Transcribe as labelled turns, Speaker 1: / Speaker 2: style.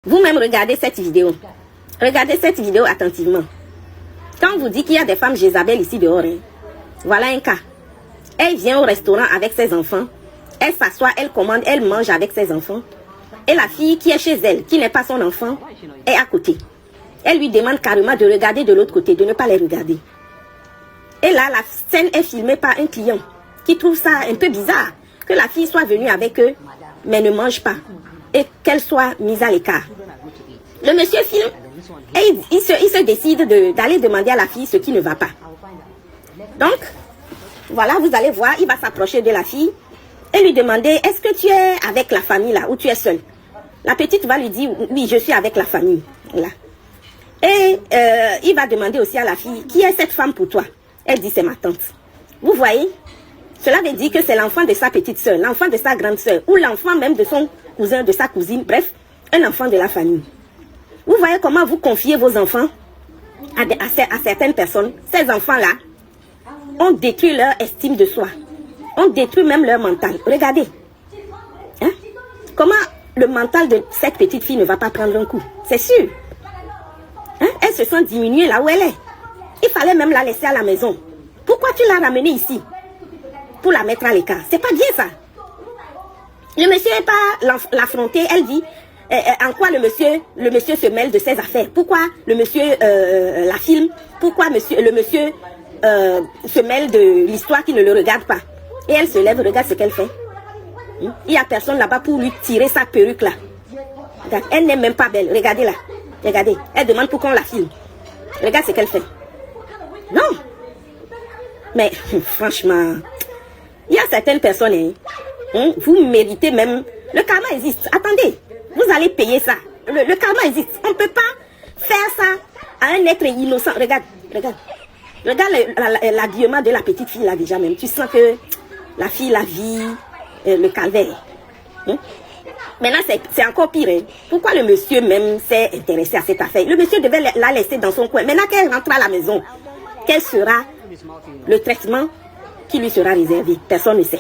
Speaker 1: Vous-même, regardez cette vidéo. Regardez cette vidéo attentivement. Quand on vous dit qu'il y a des femmes Jézabel ici dehors, hein, voilà un cas. Elle vient au restaurant avec ses enfants. Elle s'assoit, elle commande, elle mange avec ses enfants. Et la fille qui est chez elle, qui n'est pas son enfant, est à côté. Elle lui demande carrément de regarder de l'autre côté, de ne pas les regarder. Et là, la scène est filmée par un client qui trouve ça un peu bizarre que la fille soit venue avec eux, mais ne mange pas. Et qu'elle soit mise à l'écart. Le monsieur filme et il se décide d'aller demander à la fille ce qui ne va pas. Donc, voilà, vous allez voir, il va s'approcher de la fille et lui demander, est-ce que tu es avec la famille là ou tu es seule? La petite va lui dire, oui, je suis avec la famille. Là. Et il va demander aussi à la fille, qui est cette femme pour toi? Elle dit, c'est ma tante. Vous voyez? Cela veut dire que c'est l'enfant de sa petite soeur, l'enfant de sa grande soeur, ou l'enfant même de son cousin, de sa cousine, bref, un enfant de la famille. Vous voyez comment vous confiez vos enfants à certaines personnes. Ces enfants-là ont détruit leur estime de soi. On détruit même leur mental. Regardez. Hein? Comment le mental de cette petite fille ne va pas prendre un coup? C'est sûr. Hein? Elle se sent diminuée là où elle est. Il fallait même la laisser à la maison. Pourquoi tu l'as ramenée ici? Pour la mettre à l'écart. C'est pas bien ça. Le monsieur n'est pas l'affronter. Elle dit, en quoi le monsieur se mêle de ses affaires? Pourquoi le monsieur la filme? Pourquoi le monsieur se mêle de l'histoire qui ne le regarde pas? Et elle se lève, regarde ce qu'elle fait. Il n'y a personne là-bas pour lui tirer sa perruque là. Regarde, elle n'est même pas belle. Regardez là. Regardez. Elle demande pour qu'on la filme. Regarde ce qu'elle fait. Non. Mais franchement, il y a certaines personnes, vous méritez même. Le karma existe. Attendez. Vous allez payer ça. Le karma existe. On ne peut pas faire ça à un être innocent. Regarde. Regarde. Regarde l'habillement de la petite fille là déjà même. Tu sens que la fille la vit le calvaire. Maintenant, c'est encore pire. Hein. Pourquoi le monsieur même s'est intéressé à cette affaire? Le monsieur devait la laisser dans son coin. Maintenant qu'elle rentre à la maison, quel sera le traitement qui lui sera réservé? Personne ne sait.